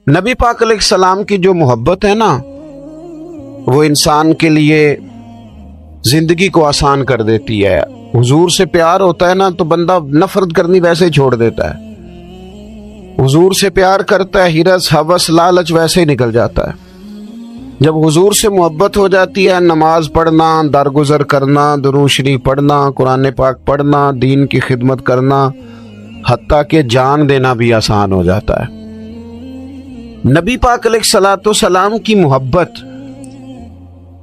نبی پاک علیہ السلام کی جو محبت ہے نا، وہ انسان کے لیے زندگی کو آسان کر دیتی ہے۔ حضور سے پیار ہوتا ہے نا تو بندہ نفرت کرنی ویسے ہی چھوڑ دیتا ہے۔ حضور سے پیار کرتا ہے، ہرس ہوس لالچ ویسے ہی نکل جاتا ہے۔ جب حضور سے محبت ہو جاتی ہے، نماز پڑھنا، درگزر کرنا، درود شریف پڑھنا، قرآن پاک پڑھنا، دین کی خدمت کرنا، حتیٰ کہ جان دینا بھی آسان ہو جاتا ہے۔ نبی پاک علیہ الصلوۃ والسلام کی محبت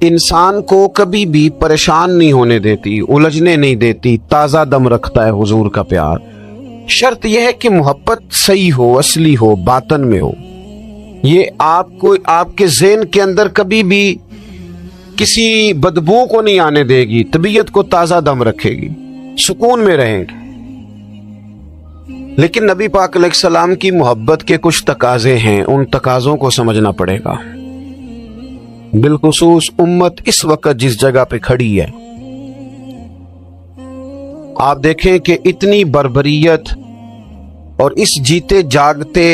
انسان کو کبھی بھی پریشان نہیں ہونے دیتی، الجھنے نہیں دیتی، تازہ دم رکھتا ہے حضور کا پیار۔ شرط یہ ہے کہ محبت صحیح ہو، اصلی ہو، باطن میں ہو۔ یہ آپ کے ذہن کے اندر کبھی بھی کسی بدبو کو نہیں آنے دے گی، طبیعت کو تازہ دم رکھے گی، سکون میں رہیں گے۔ لیکن نبی پاک علیہ السلام کی محبت کے کچھ تقاضے ہیں، ان تقاضوں کو سمجھنا پڑے گا۔ بالخصوص امت اس وقت جس جگہ پہ کھڑی ہے، آپ دیکھیں کہ اتنی بربریت اور اس جیتے جاگتے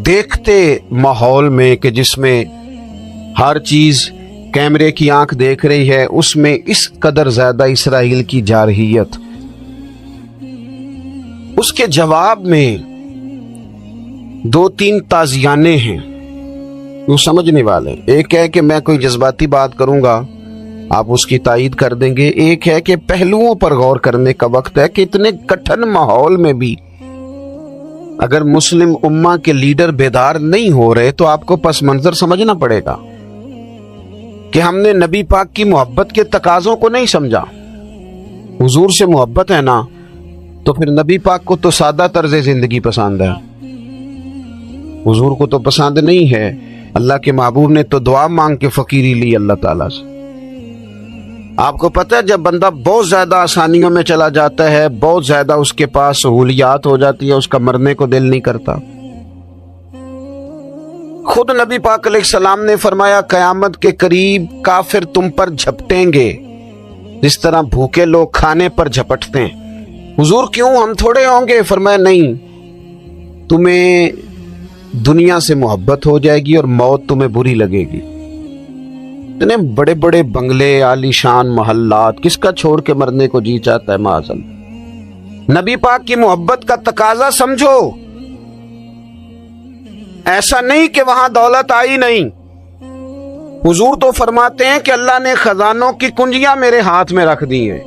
دیکھتے ماحول میں کہ جس میں ہر چیز کیمرے کی آنکھ دیکھ رہی ہے، اس میں اس قدر زیادہ اسرائیل کی جارحیت، اس کے جواب میں دو تین تازیانے ہیں وہ سمجھنے والے۔ ایک ہے کہ میں کوئی جذباتی بات کروں گا، آپ اس کی تائید کر دیں گے۔ ایک ہے کہ پہلوؤں پر غور کرنے کا وقت ہے کہ اتنے کٹھن ماحول میں بھی اگر مسلم امہ کے لیڈر بیدار نہیں ہو رہے تو آپ کو پس منظر سمجھنا پڑے گا کہ ہم نے نبی پاک کی محبت کے تقاضوں کو نہیں سمجھا۔ حضور سے محبت ہے نا تو پھر نبی پاک کو تو سادہ طرز زندگی پسند ہے، حضور کو تو پسند نہیں ہے۔ اللہ کے محبوب نے تو دعا مانگ کے فقیری لی اللہ تعالیٰ سے۔ آپ کو پتہ ہے جب بندہ بہت زیادہ آسانیوں میں چلا جاتا ہے، بہت زیادہ اس کے پاس سہولیات ہو جاتی ہے، اس کا مرنے کو دل نہیں کرتا۔ خود نبی پاک علیہ السلام نے فرمایا قیامت کے قریب کافر تم پر جھپٹیں گے جس طرح بھوکے لوگ کھانے پر جھپٹتے ہیں۔ حضور کیوں، ہم تھوڑے ہوں گے؟ فرمایا نہیں، تمہیں دنیا سے محبت ہو جائے گی اور موت تمہیں بری لگے گی۔ اتنے بڑے بڑے بنگلے، عالی شان محلات، کس کا چھوڑ کے مرنے کو جی چاہتا ہے معاذ اللہ۔ نبی پاک کی محبت کا تقاضا سمجھو، ایسا نہیں کہ وہاں دولت آئی نہیں۔ حضور تو فرماتے ہیں کہ اللہ نے خزانوں کی کنجیاں میرے ہاتھ میں رکھ دی ہیں،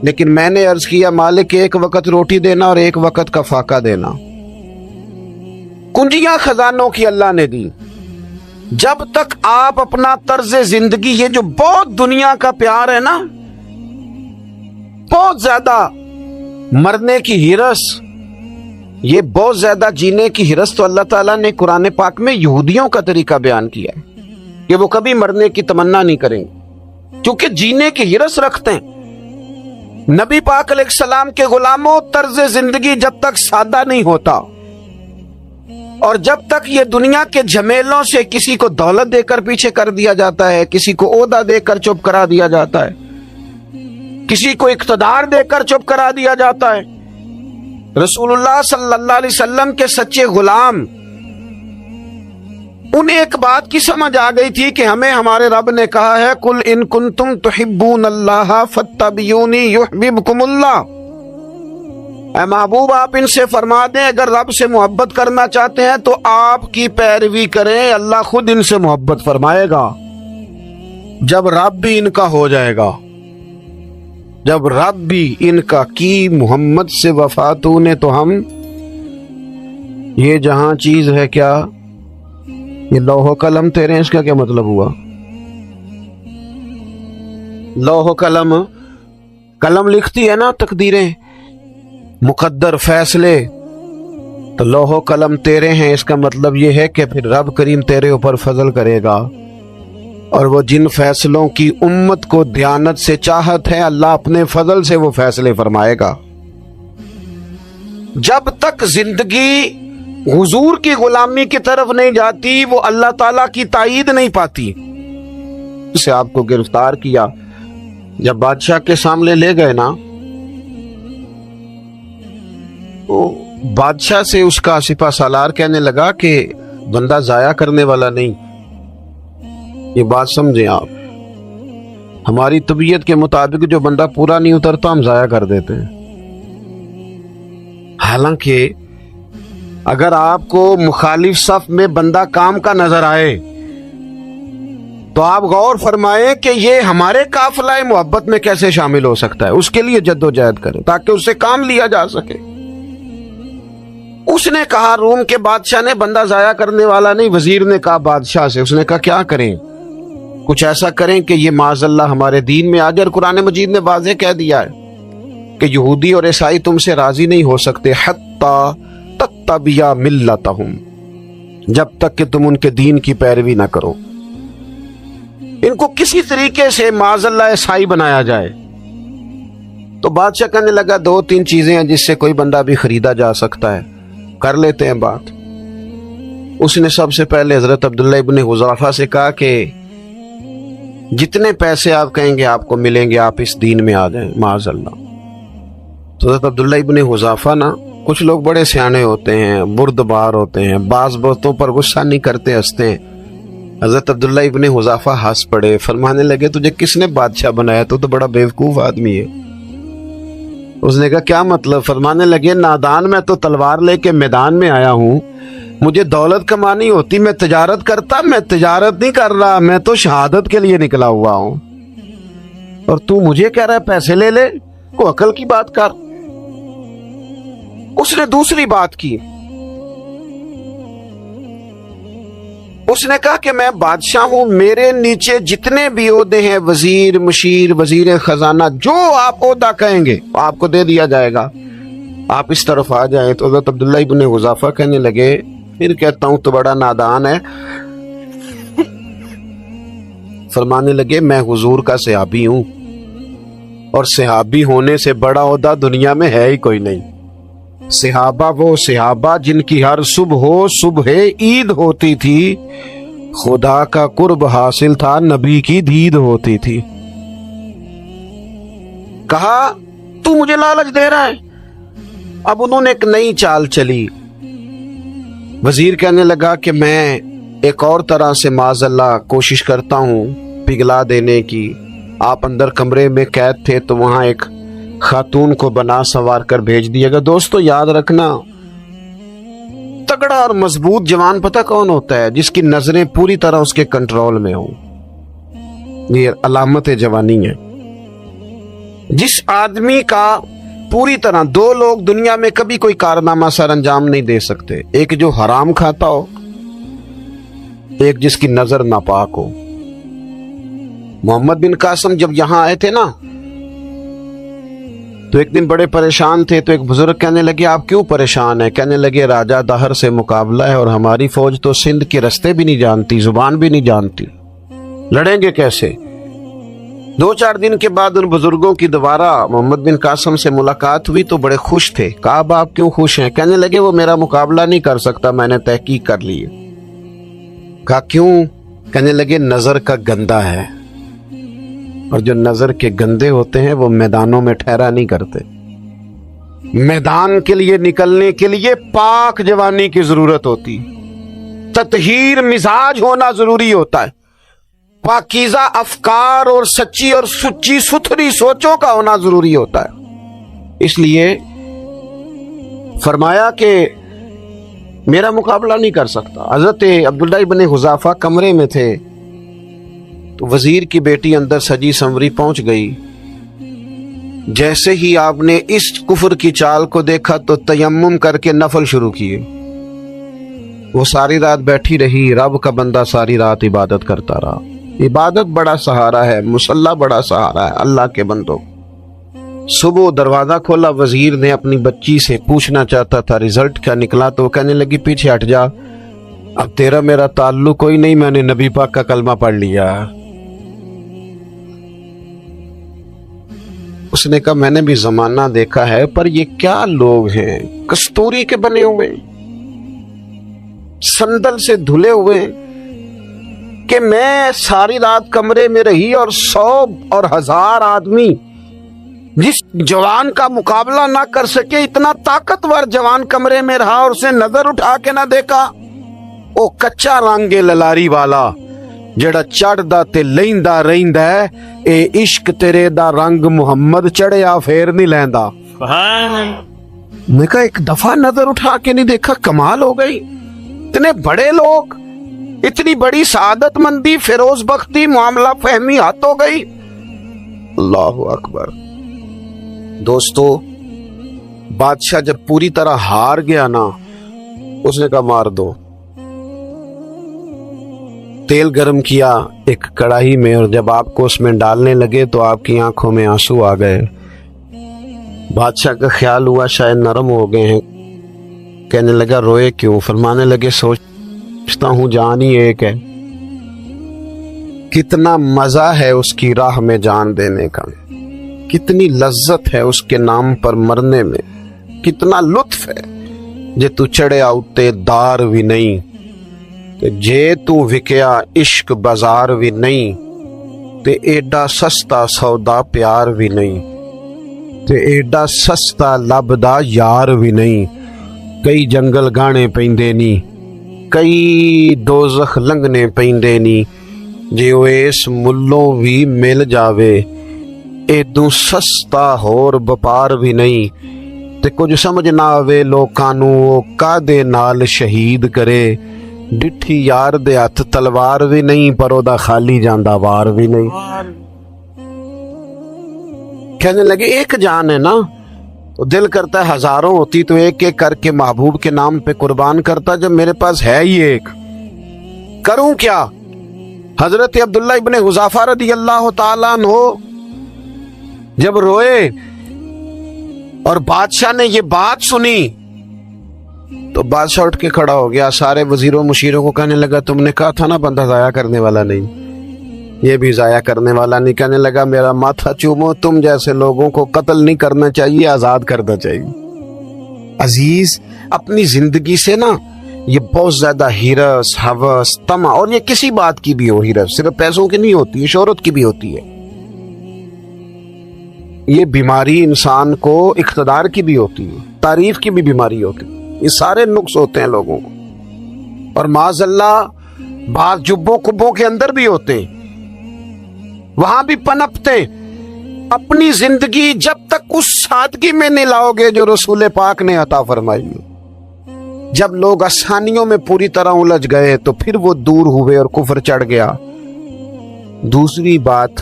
لیکن میں نے عرض کیا مالک ایک وقت روٹی دینا اور ایک وقت کا فاقہ دینا۔ کنجیاں خزانوں کی اللہ نے دی۔ جب تک آپ اپنا طرز زندگی، یہ جو بہت دنیا کا پیار ہے نا، بہت زیادہ مرنے کی ہرس، یہ بہت زیادہ جینے کی ہرس تو اللہ تعالیٰ نے قرآن پاک میں یہودیوں کا طریقہ بیان کیا ہے کہ وہ کبھی مرنے کی تمنا نہیں کریں گے کیونکہ جینے کی ہرس رکھتے ہیں۔ نبی پاک علیہ السلام کے غلاموں، طرز زندگی جب تک سادہ نہیں ہوتا اور جب تک یہ دنیا کے جھمیلوں سے کسی کو دولت دے کر پیچھے کر دیا جاتا ہے، کسی کو عہدہ دے کر چپ کرا دیا جاتا ہے، کسی کو اقتدار دے کر چپ کرا دیا جاتا ہے، رسول اللہ صلی اللہ علیہ وسلم کے سچے غلام، انہیں ایک بات کی سمجھ آ گئی تھی کہ ہمیں ہمارے رب نے کہا ہے قل ان کنتم تحبون اللہ فاتبعونی یحببکم اللہ۔ اے محبوب آپ ان سے فرما دیں اگر رب سے محبت کرنا چاہتے ہیں تو آپ کی پیروی کریں، اللہ خود ان سے محبت فرمائے گا۔ جب رب بھی ان کا ہو جائے گا، جب رب بھی ان کا کی محمد سے وفاتوں نے تو ہم، یہ جہاں چیز ہے کیا، یہ لوح و قلم تیرے، اس کا کیا مطلب ہوا؟ لوح و قلم، قلم لکھتی ہے نا تقدیریں، مقدر فیصلے، تو لوح و قلم تیرے ہیں، اس کا مطلب یہ ہے کہ پھر رب کریم تیرے اوپر فضل کرے گا، اور وہ جن فیصلوں کی امت کو دیانت سے چاہت ہے اللہ اپنے فضل سے وہ فیصلے فرمائے گا۔ جب تک زندگی حضور کی غلامی کی طرف نہیں جاتی وہ اللہ تعالیٰ کی تائید نہیں پاتی۔ اسے آپ کو گرفتار کیا، جب بادشاہ کے سامنے لے گئے نا تو بادشاہ سے اس کا سپہ سالار کہنے لگا کہ بندہ ضائع کرنے والا نہیں. یہ بات سمجھیں آپ. ہماری طبیعت کے مطابق جو بندہ پورا نہیں اترتا ہم ضائع کر دیتے ہیں. حالانکہ اگر آپ کو مخالف صف میں بندہ کام کا نظر آئے تو آپ غور فرمائیں کہ یہ ہمارے قافلہ محبت میں کیسے شامل ہو سکتا ہے. اس کے لیے جد و جہد کریں تاکہ اس سے کام لیا جا سکے. اس نے کہا روم کے بادشاہ نے بندہ ضائع کرنے والا نہیں. وزیر نے کہا بادشاہ سے, اس نے کہا کیا کریں؟ کچھ ایسا کریں کہ یہ معاذ اللہ ہمارے دین میں آ جائے. اور قرآن مجید نے واضح کہہ دیا ہے کہ یہودی اور عیسائی تم سے راضی نہیں ہو سکتے حتی تتبع ملتہم, جب تک کہ تم ان کے دین کی پیروی نہ کرو. ان کو کسی طریقے سے معاذ اللہ عیسائی بنایا جائے. تو بادشاہ کہنے لگا 2-3 چیزیں ہیں جس سے کوئی بندہ بھی خریدا جا سکتا ہے, کر لیتے ہیں بات. اس نے سب سے پہلے حضرت عبداللہ ابن حذافہ سے کہا کہ جتنے پیسے آپ کہیں گے آپ کو ملیں گے, آپ اس دین میں آ جائیں معاذ اللہ. تو حضرت عبداللہ ابن حذافہ نا, کچھ لوگ بڑے سیانے ہوتے ہیں, بردبار ہوتے ہیں, بعض باتوں پر غصہ نہیں کرتے, ہنستے ہیں. حضرت عبداللہ ابن حذافہ ہنس پڑے, فرمانے لگے تجھے کس نے بادشاہ بنایا؟ تو بڑا بیوقوف آدمی ہے. اس نے کہا کیا مطلب؟ فرمانے لگے نادان, میں تو تلوار لے کے میدان میں آیا ہوں, مجھے دولت کمانی ہوتی میں تجارت کرتا. میں تجارت نہیں کر رہا, میں تو شہادت کے لیے نکلا ہوا ہوں, اور تو مجھے کہہ رہا ہے پیسے لے لے. کو عقل کی بات کر. اس نے دوسری بات کی, اس نے کہا کہ میں بادشاہ ہوں, میرے نیچے جتنے بھی عہدے ہیں, وزیر, مشیر, وزیر خزانہ, جو آپ عہدہ کہیں گے آپ کو دے دیا جائے گا, آپ اس طرف آ جائیں. تو حضرت عبداللہ ابن حذافہ کہنے لگے پھر کہتا ہوں تو بڑا نادان ہے. فرمانے لگے میں حضور کا صحابی ہوں, اور صحابی ہونے سے بڑا عہدہ دنیا میں ہے ہی کوئی نہیں. صحابہ وہ صحابہ جن کی ہر صبح عید ہوتی تھی, خدا کا قرب حاصل تھا, نبی کی دید ہوتی تھی. کہا تو مجھے لالچ دے رہا ہے. اب انہوں نے ایک نئی چال چلی. وزیر کہنے لگا کہ میں ایک اور طرح سے معاذ اللہ کوشش کرتا ہوں پگھلا دینے کی. آپ اندر کمرے میں قید تھے تو وہاں ایک خاتون کو بنا سنوار کر بھیج دیا گیا. دوستو یاد رکھنا, تگڑا اور مضبوط جوان پتہ کون ہوتا ہے؟ جس کی نظریں پوری طرح اس کے کنٹرول میں ہوں. یہ علامت جوانی ہے. جس آدمی کا پوری طرح, 2 لوگ دنیا میں کبھی کوئی کارنامہ سر انجام نہیں دے سکتے, ایک جو حرام کھاتا ہو, ایک جس کی نظر ناپاک ہو. محمد بن قاسم جب یہاں آئے تھے نا تو ایک دن بڑے پریشان تھے. تو ایک بزرگ کہنے لگے آپ کیوں پریشان ہیں؟ کہنے لگے راجہ دہر سے مقابلہ ہے, اور ہماری فوج تو سندھ کے رستے بھی نہیں جانتی, زبان بھی نہیں جانتی, لڑیں گے کیسے؟ 2-4 دن کے بعد ان بزرگوں کی دوبارہ محمد بن قاسم سے ملاقات ہوئی تو بڑے خوش تھے. کہا اب آپ کیوں خوش ہیں؟ کہنے لگے وہ میرا مقابلہ نہیں کر سکتا, میں نے تحقیق کر لی. کہا کیوں؟ کہنے لگے نظر کا گندا ہے, اور جو نظر کے گندے ہوتے ہیں وہ میدانوں میں ٹھہرا نہیں کرتے. میدان کے لیے نکلنے کے لیے پاک جوانی کی ضرورت ہوتی, تطہیر مزاج ہونا ضروری ہوتا ہے, پاکیزہ افکار اور سچی اور سچی ستھری سوچوں کا ہونا ضروری ہوتا ہے. اس لیے فرمایا کہ میرا مقابلہ نہیں کر سکتا. حضرت عبداللہ ابن حذافہ کمرے میں تھے تو وزیر کی بیٹی اندر سجی سنوری پہنچ گئی. جیسے ہی آپ نے اس کفر کی چال کو دیکھا تو تیمم کر کے نفل شروع کیے. وہ ساری رات بیٹھی رہی, رب کا بندہ ساری رات عبادت کرتا رہا. عبادت بڑا سہارا ہے, مصلی بڑا سہارا ہے اللہ کے بندوں. صبح دروازہ کھولا, وزیر نے اپنی بچی سے پوچھنا چاہتا تھا رزلٹ کیا نکلا, تو وہ کہنے لگی پیچھے ہٹ جا, اب تیرا میرا تعلق کوئی نہیں, میں نے نبی پاک کا کلمہ پڑھ لیا. اس نے کہا میں نے بھی زمانہ دیکھا ہے, پر یہ کیا لوگ ہیں, کستوری کے بنے ہوئے, سندل سے دھلے ہوئے, کہ میں ساری رات کمرے میں رہی اور 100 اور 1000 آدمی جس جوان کا مقابلہ نہ کر سکے, اتنا طاقتور جوان کمرے میں رہا اور اسے نظر اٹھا کے نہ دیکھا. او کچا رنگ للاری والا جڑا چڑھدا تے لیندا رہندا ہے، اے عشق تیرے دا رنگ محمد چڑھیا پھر نہیں لیندا۔ میں کہا ایک دفعہ نظر اٹھا کے نہیں دیکھا؟ کمال ہو گئی، اتنے بڑے لوگ، اتنی بڑی سعادت مندی، فیروز بختی، معاملہ فہمی ہاتھ ہو گئی۔ اللہ اکبر۔ دوستو بادشاہ جب پوری طرح ہار گیا نا، اس نے کہا مار دو، تیل گرم کیا ایک کڑاہی میں، اور جب آپ کو اس میں ڈالنے لگے تو آپ کی آنکھوں میں آنسو آ گئے۔ بادشاہ کا خیال ہوا شاید نرم ہو گئے ہیں، کہنے لگا روئے کیوں؟ فرمانے لگے سوچتا ہوں جان ہی ایک ہے، کتنا مزہ ہے اس کی راہ میں جان دینے کا، کتنی لذت ہے اس کے نام پر مرنے میں، کتنا لطف ہے جے تو چڑھیا اتے دار بھی نہیں، تے جے تو وکیا عشق بازار بھی نہیں، تے ایڈا سستا سودا پیار بھی نہیں، تے ایڈا سستا لبدا یار بھی نہیں، کئی جنگل گانے پیندے نی، کئی دوزخ لنگنے پیندے نی، جے او اس ملوں بھی مل جاوے ایدوں سستا ہور بپار بھی نہیں، تے کچھ سمجھ نہ آوے لوکاں نوں کادے نال شہید کرے، ڈٹھی یار دے ہاتھ تلوار بھی نہیں، پر او دا خالی جاندا وار بھی نہیں۔ کہنے لگے ایک جان ہے نا، تو دل کرتا ہے ہزاروں ہوتی تو ایک ایک کر کے محبوب کے نام پہ قربان کرتا، جب میرے پاس ہے ہی ایک، کروں کیا؟ حضرت عبداللہ ابن حذافہ رضی اللہ تعالیٰ عنہ جب روئے اور بادشاہ نے یہ بات سنی تو بادشاہ اٹھ کے کھڑا ہو گیا، سارے وزیروں مشیروں کو کہنے لگا تم نے کہا تھا نا بندہ ضائع کرنے والا نہیں، یہ بھی ضائع کرنے والا نہیں۔ کہنے لگا میرا ماتھا چومو، تم جیسے لوگوں کو قتل نہیں کرنا چاہیے، آزاد کرنا چاہیے۔ عزیز اپنی زندگی سے نا یہ بہت زیادہ ہرس، ہوس، طمع، اور یہ کسی بات کی بھی ہو، ہرس صرف پیسوں کی نہیں ہوتی ہے، شہرت کی بھی ہوتی ہے، یہ بیماری انسان کو اقتدار کی بھی ہوتی ہے، تعریف کی بھی بیماری ہوتی ہے، یہ سارے نقص ہوتے ہیں لوگوں کو، اور معاذ اللہ بعض جبوں کبوں کے اندر بھی ہوتے ہیں، وہاں بھی پنپتے۔ اپنی زندگی جب تک اس سادگی میں نہیں لاؤ گے جو رسول پاک نے عطا فرمائی، جب لوگ آسانیوں میں پوری طرح الجھ گئے تو پھر وہ دور ہوئے اور کفر چڑھ گیا۔ دوسری بات،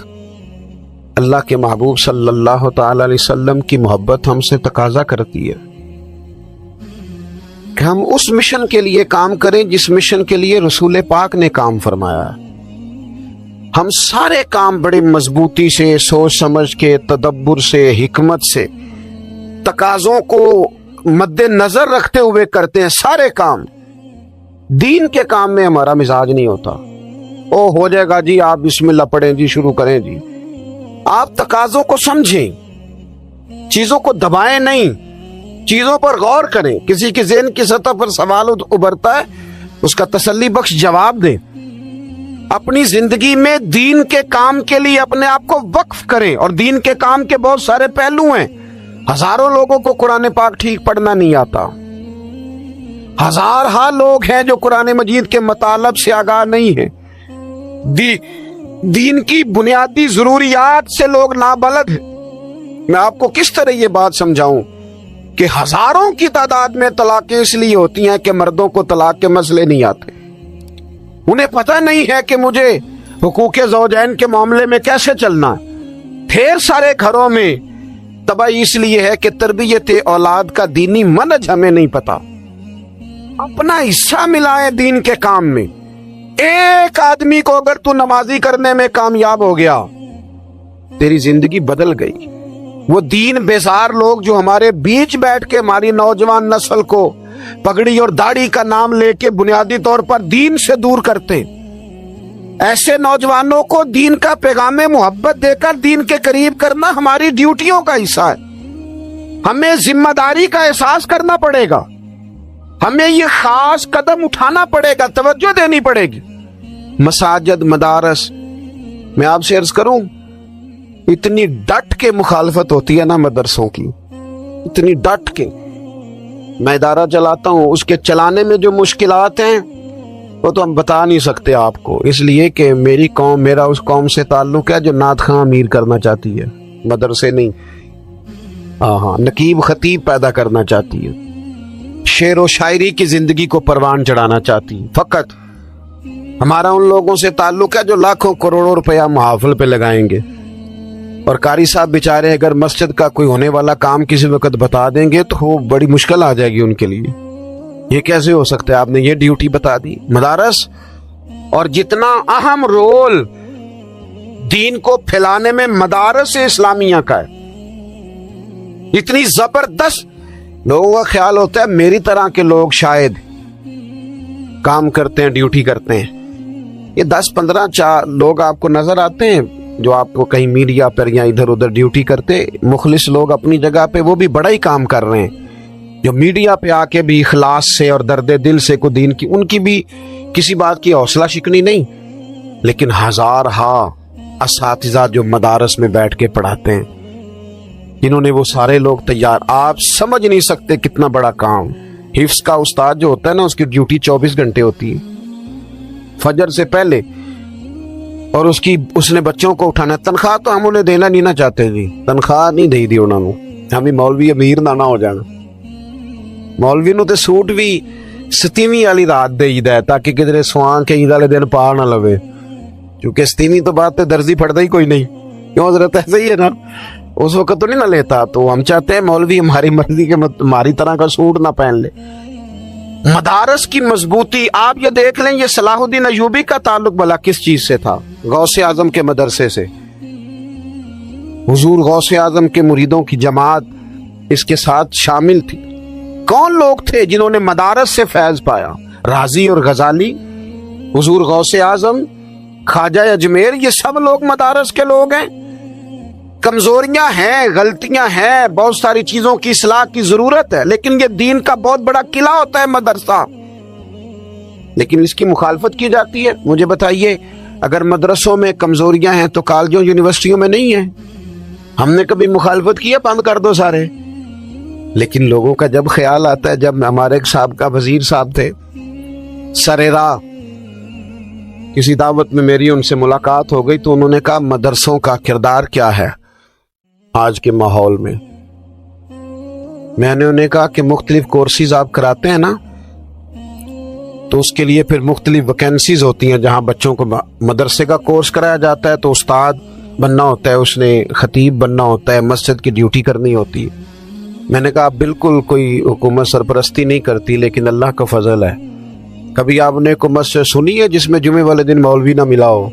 اللہ کے محبوب صلی اللہ تعالی علیہ وسلم کی محبت ہم سے تقاضا کرتی ہے کہ ہم اس مشن کے لیے کام کریں جس مشن کے لیے رسول پاک نے کام فرمایا ہے۔ ہم سارے کام بڑے مضبوطی سے، سوچ سمجھ کے، تدبر سے، حکمت سے، تقاضوں کو مد نظر رکھتے ہوئے کرتے ہیں سارے کام۔ دین کے کام میں ہمارا مزاج نہیں ہوتا، او ہو جائے گا جی، آپ بسم اللہ پڑھیں جی، شروع کریں جی۔ آپ تقاضوں کو سمجھیں، چیزوں کو دبائیں نہیں، چیزوں پر غور کریں۔ کسی کے ذہن کی سطح پر سوال ابھرتا ہے، اس کا تسلی بخش جواب دیں۔ اپنی زندگی میں دین کے کام کے لیے اپنے آپ کو وقف کریں، اور دین کے کام کے بہت سارے پہلو ہیں۔ ہزاروں لوگوں کو قرآن پاک ٹھیک پڑھنا نہیں آتا، ہزارہا لوگ ہیں جو قرآن مجید کے مطالب سے آگاہ نہیں ہیں، دین کی بنیادی ضروریات سے لوگ نابلد ہیں۔ میں آپ کو کس طرح یہ بات سمجھاؤں کہ ہزاروں کی تعداد میں طلاقیں اس لیے ہوتی ہیں کہ مردوں کو طلاق کے مسئلے نہیں آتے، انہیں پتہ نہیں ہے کہ مجھے حقوق زوجین کے معاملے میں کیسے چلنا۔ ڈھیر سارے گھروں میں تباہی اس لیے ہے کہ تربیت اولاد کا دینی منہج ہمیں نہیں پتا۔ اپنا حصہ ملائیں دین کے کام میں۔ ایک آدمی کو اگر تو نمازی کرنے میں کامیاب ہو گیا، تیری زندگی بدل گئی۔ وہ دین بیزار لوگ جو ہمارے بیچ بیٹھ کے ہماری نوجوان نسل کو پگڑی اور داڑھی کا نام لے کے بنیادی طور پر دین سے دور کرتے، ایسے نوجوانوں کو دین کا پیغام محبت دے کر دین کے قریب کرنا ہماری ڈیوٹیوں کا حصہ ہے۔ ہمیں ذمہ داری کا احساس کرنا پڑے گا، ہمیں یہ خاص قدم اٹھانا پڑے گا، توجہ دینی پڑے گی۔ مساجد، مدارس، میں آپ سے عرض کروں، اتنی ڈٹ کے مخالفت ہوتی ہے نا مدرسوں کی، اتنی ڈٹ کے۔ میں ادارہ چلاتا ہوں، اس کے چلانے میں جو مشکلات ہیں وہ تو ہم بتا نہیں سکتے آپ کو، اس لیے کہ میری قوم، میرا اس قوم سے تعلق ہے جو نعت خواں امیر کرنا چاہتی ہے، مدرسے نہیں، ہاں نقیب خطیب پیدا کرنا چاہتی ہے، شعر و شاعری کی زندگی کو پروان چڑھانا چاہتی ہے۔ فقط ہمارا ان لوگوں سے تعلق ہے جو لاکھوں کروڑوں روپیہ محافل پہ لگائیں گے، اور قاری صاحب بیچارے اگر مسجد کا کوئی ہونے والا کام کسی وقت بتا دیں گے تو وہ بڑی مشکل آ جائے گی ان کے لیے۔ یہ کیسے ہو سکتا ہے؟ آپ نے یہ ڈیوٹی بتا دی۔ مدارس اور جتنا اہم رول دین کو پھیلانے میں مدارس اسلامیہ کا ہے، اتنی زبردست، لوگوں کا خیال ہوتا ہے میری طرح کے لوگ شاید کام کرتے ہیں، ڈیوٹی کرتے ہیں۔ یہ 10-15 لوگ آپ کو نظر آتے ہیں جو آپ کو کہیں میڈیا پر یا ادھر ادھر ڈیوٹی کرتے، مخلص لوگ اپنی جگہ پہ، وہ بھی بڑا ہی کام کر رہے ہیں، جو میڈیا پہ آ کے بھی اخلاص سے اور درد دل سے کو دین کی، ان کی بھی کسی بات کی حوصلہ شکنی نہیں، لیکن ہزارہا اساتذہ جو مدارس میں بیٹھ کے پڑھاتے ہیں، جنہوں نے وہ سارے لوگ تیار، آپ سمجھ نہیں سکتے کتنا بڑا کام۔ حفظ کا استاد جو ہوتا ہے نا، اس کی ڈیوٹی 24 گھنٹے ہوتی ہے فجر سے پہلے، اور اس نے بچوں کو اٹھانا ہے۔ تنخواہ تو ہم انہیں دینا نہیں نہ چاہتے جی، تنخواہ نہیں دی انہوں نے، ہمیں مولوی امیر نہ ہو جانا، مولوی نو تے سوٹ بھی 27ویں والی رات دے ہی ہے تاکہ کدھر سوان کے عید والے دن پا نہ لوے، کیونکہ 27ویں تو بات تے درزی پڑتا ہی کوئی نہیں، کیوں حضرت ایسا ہی ہے نا، اس وقت تو نہیں نہ لیتا، تو ہم چاہتے ہیں مولوی ہماری مرضی کے ہماری طرح کا سوٹ نہ پہن لے۔ مدارس کی مضبوطی آپ یہ دیکھ لیں، یہ صلاح الدین ایوبی کا تعلق بھلا کس چیز سے تھا؟ غوث اعظم کے مدرسے سے۔ حضور غوث اعظم کے مریدوں کی جماعت اس کے ساتھ شامل تھی۔ کون لوگ تھے جنہوں نے مدارس سے فیض پایا؟ رازی اور غزالی، حضور غوث اعظم، خواجہ اجمیر، یہ سب لوگ مدارس کے لوگ ہیں۔ کمزوریاں ہیں، غلطیاں ہیں، بہت ساری چیزوں کی اصلاح کی ضرورت ہے، لیکن یہ دین کا بہت بڑا قلعہ ہوتا ہے مدرسہ، لیکن اس کی مخالفت کی جاتی ہے۔ مجھے بتائیے، اگر مدرسوں میں کمزوریاں ہیں تو کالجوں یونیورسٹیوں میں نہیں ہیں؟ ہم نے کبھی مخالفت کی ہے بند کر دو سارے؟ لیکن لوگوں کا جب خیال آتا ہے، جب ہمارے ایک سابقہ وزیر صاحب تھے سریرا، کسی دعوت میں میری ان سے ملاقات ہو گئی تو انہوں نے کہا مدرسوں کا کردار کیا ہے آج کے ماحول میں؟ میں نے انہیں کہا کہ مختلف کورسز آپ کراتے ہیں نا، تو اس کے لیے پھر مختلف ویکینسیز ہوتی ہیں، جہاں بچوں کو مدرسے کا کورس کرایا جاتا ہے تو استاد بننا ہوتا ہے، اس نے خطیب بننا ہوتا ہے، مسجد کی ڈیوٹی کرنی ہوتی ہے۔ میں نے کہا بالکل کوئی حکومت سرپرستی نہیں کرتی، لیکن اللہ کا فضل ہے، کبھی آپ نے کوئی مسجد سنی ہے جس میں جمعے والے دن مولوی نہ ملا ہو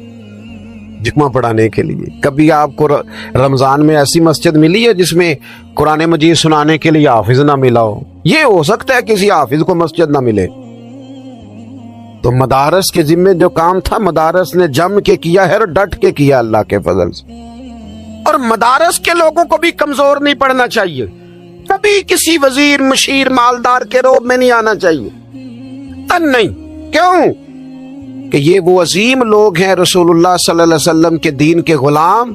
جمعہ پڑھانے کے لیے؟ کبھی آپ کو رمضان میں ایسی مسجد ملی ہے جس میں قرآن مجید سنانے کے لیے حافظ نہ ملا ہو؟ یہ ہو سکتا ہے کسی حافظ کو مسجد نہ ملے۔ تو مدارس کے ذمے جو کام تھا، مدارس نے جم کے کیا ہے اور ڈٹ کے کیا اللہ کے فضل سے۔ اور مدارس کے لوگوں کو بھی کمزور نہیں پڑنا چاہیے، کبھی کسی وزیر، مشیر، مالدار کے روب میں نہیں آنا چاہیے، تن نہیں۔ کیوں؟ کہ یہ وہ عظیم لوگ ہیں رسول اللہ صلی اللہ علیہ وسلم کے دین کے غلام،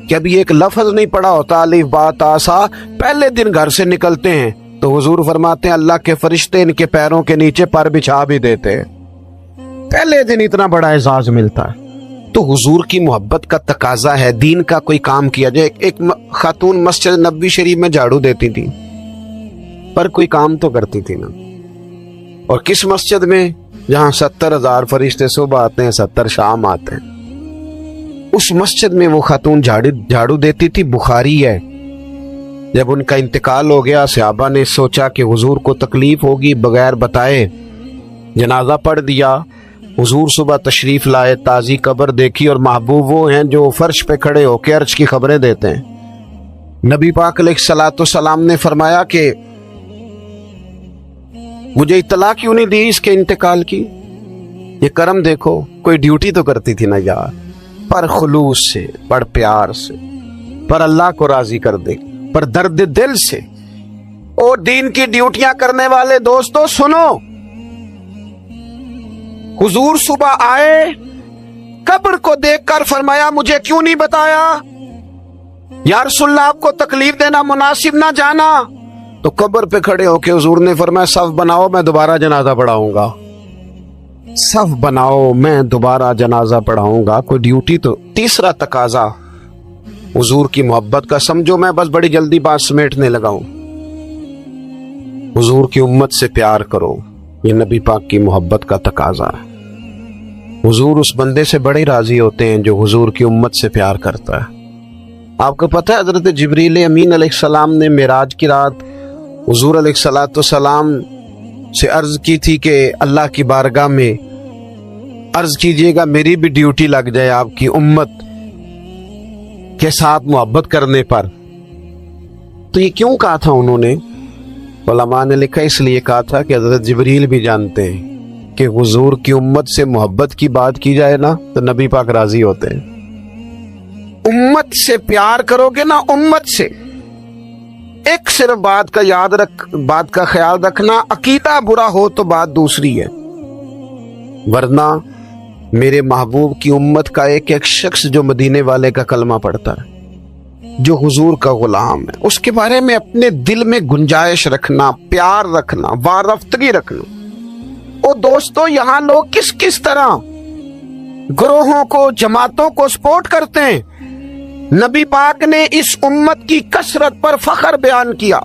کہ ابھی ایک لفظ نہیں پڑا ہوتا الف با تا سا، پہلے دن گھر سے نکلتے ہیں تو حضور فرماتے ہیں اللہ کے فرشتے ان کے پیروں کے نیچے پر بچھا بھی دیتے ہیں، پہلے دن اتنا بڑا اعزاز ملتا ہے۔ تو حضور کی محبت کا تقاضا ہے، دین کا کوئی کام کیا جائے۔ ایک خاتون مسجد نبوی شریف میں جھاڑو دیتی تھی، پر کوئی کام تو کرتی تھی نا۔ اور کس مسجد میں؟ جہاں 70,000 فرشتے صبح آتے ہیں، 70 شام آتے ہیں، اس مسجد میں وہ خاتون جھاڑو دیتی تھی۔ بخاری ہے، جب ان کا انتقال ہو گیا، صحابہ نے سوچا کہ حضور کو تکلیف ہوگی، بغیر بتائے جنازہ پڑھ دیا۔ حضور صبح تشریف لائے، تازی قبر دیکھی، اور محبوب وہ ہیں جو فرش پہ کھڑے ہو کے عرش کی خبریں دیتے ہیں۔ نبی پاک علیہ الصلوۃ والسلام نے فرمایا کہ مجھے اطلاع کیوں نہیں دی اس کے انتقال کی؟ یہ کرم دیکھو، کوئی ڈیوٹی تو کرتی تھی نا یار، پر خلوص سے، پر پیار سے، پر اللہ کو راضی کر دے، پر درد دل سے۔ اور دین کی ڈیوٹیاں کرنے والے دوستو سنو، حضور صبح آئے، قبر کو دیکھ کر فرمایا مجھے کیوں نہیں بتایا؟ یا رسول اللہ آپ کو تکلیف دینا مناسب نہ جانا؟ تو قبر پہ کھڑے ہو کے حضور نے فرمایا صف بناؤ، میں دوبارہ جنازہ پڑھاؤں گا۔ صف بناؤ میں دوبارہ جنازہ پڑھاؤں گا، کوئی ڈیوٹی تو۔ تیسرا تقاضا حضور کی محبت کا، سمجھو میں بس بڑی جلدی بات سمیٹنے لگا ہوں، حضور کی امت سے پیار کرو، یہ نبی پاک کی محبت کا تقاضا ہے۔ حضور اس بندے سے بڑے راضی ہوتے ہیں جو حضور کی امت سے پیار کرتا ہے۔ آپ کو پتہ ہے حضرت جبریل امین علیہ السلام نے معراج کی رات حضور علیہ السلام سے عرض کی تھی کہ اللہ کی بارگاہ میں عرض کیجئے گا میری بھی ڈیوٹی لگ جائے آپ کی امت کے ساتھ محبت کرنے پر۔ تو یہ کیوں کہا تھا انہوں نے؟ علماء نے لکھا اس لیے کہا تھا کہ حضرت جبریل بھی جانتے ہیں کہ حضور کی امت سے محبت کی بات کی جائے نا تو نبی پاک راضی ہوتے ہیں۔ امت سے پیار کرو گے نا، امت سے ایک صرف بات کا خیال رکھنا، عقیدہ برا ہو تو بات دوسری ہے، ورنہ میرے محبوب کی امت کا ایک ایک شخص جو مدینے والے کا کلمہ پڑھتا ہے، جو حضور کا غلام ہے، اس کے بارے میں اپنے دل میں گنجائش رکھنا، پیار رکھنا، وارفتگی رکھنا۔ او دوستو، یہاں لوگ کس کس طرح گروہوں کو، جماعتوں کو سپورٹ کرتے ہیں۔ نبی پاک نے اس امت کی کثرت پر فخر بیان کیا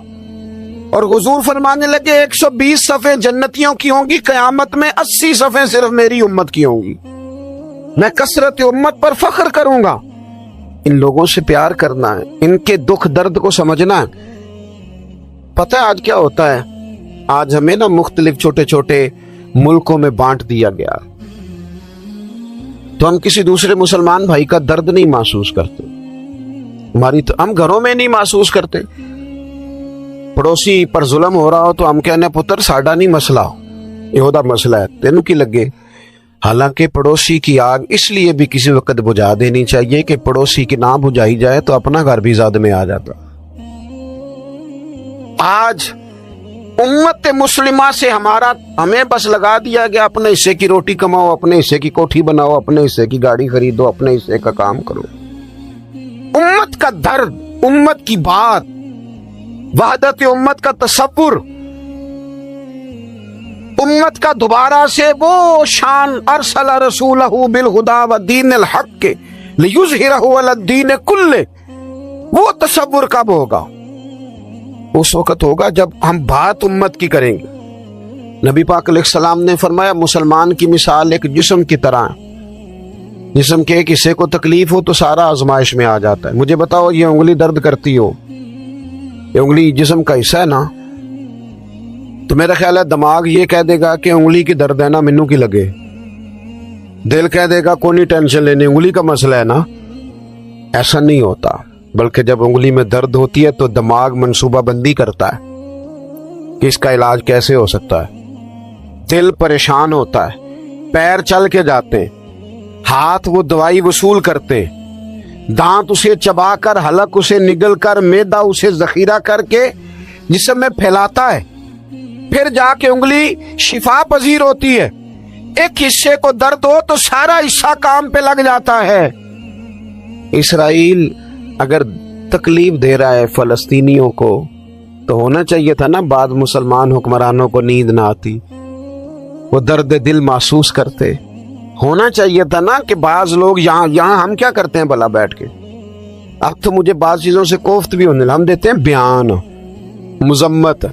اور حضور فرمانے لگے 120 صفیں جنتیوں کی ہوں گی، قیامت میں 80 صفیں صرف میری امت کی ہوں گی، میں کثرت امت پر فخر کروں گا۔ ان لوگوں سے پیار کرنا ہے، ان کے دکھ درد کو سمجھنا ہے۔ پتہ ہے آج کیا ہوتا ہے؟ آج ہمیں نا مختلف چھوٹے چھوٹے ملکوں میں بانٹ دیا گیا، تو ہم کسی دوسرے مسلمان بھائی کا درد نہیں محسوس کرتے، ہم گھروں میں نہیں محسوس کرتے۔ پڑوسی پر ظلم ہو رہا ہو تو ہم کہنے پتر ساڈا نہیں مسئلہ، یہ مسئلہ ہے تینوں کی لگے۔ حالانکہ پڑوسی کی آگ اس لیے بھی کسی وقت بجھا دینی چاہیے کہ پڑوسی کی نہ بجھائی جائے تو اپنا گھر بھی زاد میں آ جاتا۔ آج امت مسلمہ سے ہمیں بس لگا دیا گیا اپنے حصے کی روٹی کماؤ، اپنے حصے کی کوٹھی بناؤ، اپنے حصے کی گاڑی خریدو، اپنے حصے کا کام کرو۔ امت کا درد، امت کی بات، وحدت امت کا تصور، امت کا دوبارہ سے وہ شان ارسل رسولہ بالہدی ودین الحق لیظہرہ علی الدین کلہ، وہ تصور کب ہوگا؟ اس وقت ہوگا جب ہم بات امت کی کریں گے۔ نبی پاک علیہ السلام نے فرمایا مسلمان کی مثال ایک جسم کی طرح ہے، جسم کے ایک حصے کو تکلیف ہو تو سارا آزمائش میں آ جاتا ہے۔ مجھے بتاؤ یہ انگلی درد کرتی ہو، یہ انگلی جسم کا حصہ ہے نا، تو میرا خیال ہے دماغ یہ کہہ دے گا کہ انگلی کی درد ہے نا مینوں کی لگے، دل کہہ دے گا کوئی نہیں ٹینشن لینے، انگلی کا مسئلہ ہے نا۔ ایسا نہیں ہوتا، بلکہ جب انگلی میں درد ہوتی ہے تو دماغ منصوبہ بندی کرتا ہے کہ اس کا علاج کیسے ہو سکتا ہے، دل پریشان ہوتا ہے، پیر چل کے جاتے ہیں، ہاتھ وہ دوائی وصول کرتے ہیں، دانت اسے چبا کر، حلق اسے نگل کر، معدہ اسے ذخیرہ کر کے جسم میں پھیلاتا ہے، پھر جا کے انگلی شفا پذیر ہوتی ہے۔ ایک حصے کو درد ہو تو سارا حصہ کام پہ لگ جاتا ہے۔ اسرائیل اگر تکلیف دے رہا ہے فلسطینیوں کو تو ہونا چاہیے تھا نا بعض مسلمان حکمرانوں کو نیند نہ آتی، وہ درد دل محسوس کرتے، ہونا چاہیے تھا نا کہ بعض لوگ یہاں ہم کیا کرتے ہیں بھلا بیٹھ کے، اب تو مجھے بعض چیزوں سے کوفت بھی ہونے لگا، ہم دیتے ہیں بیان، مذمت۔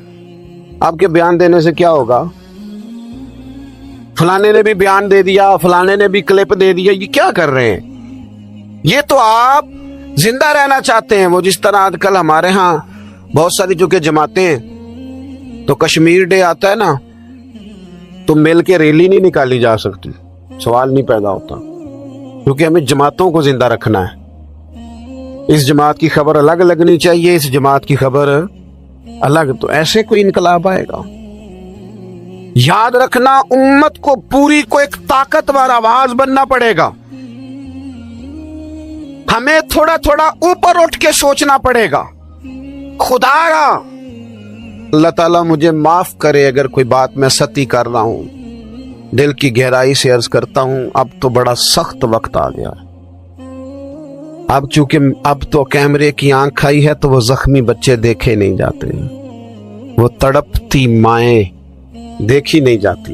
آپ کے بیان دینے سے کیا ہوگا؟ فلانے نے بھی بیان دے دیا، فلانے نے بھی کلپ دے دیا، یہ کیا کر رہے ہیں؟ یہ تو آپ زندہ رہنا چاہتے ہیں۔ وہ جس طرح آج کل ہمارے ہاں بہت ساری چونکہ جماعتیں ہیں تو کشمیر ڈے آتا ہے نا تو مل کے ریلی نہیں نکالی جا سکتی، سوال نہیں پیدا ہوتا، کیونکہ ہمیں جماعتوں کو زندہ رکھنا ہے۔ اس جماعت کی خبر الگ لگنی چاہیے، اس جماعت کی خبر الگ، تو ایسے کوئی انقلاب آئے گا؟ یاد رکھنا امت کو پوری کو ایک طاقتور آواز بننا پڑے گا، ہمیں تھوڑا تھوڑا اوپر اٹھ کے سوچنا پڑے گا۔ خدایا اللہ تعالیٰ مجھے معاف کرے اگر کوئی بات میں ستی کر رہا ہوں، دل کی گہرائی سے عرض کرتا ہوں اب تو بڑا سخت وقت آ گیا ہے۔ اب چونکہ اب تو کیمرے کی آنکھ آئی ہے تو وہ زخمی بچے دیکھے نہیں جاتے، وہ تڑپتی مائیں دیکھی نہیں جاتی،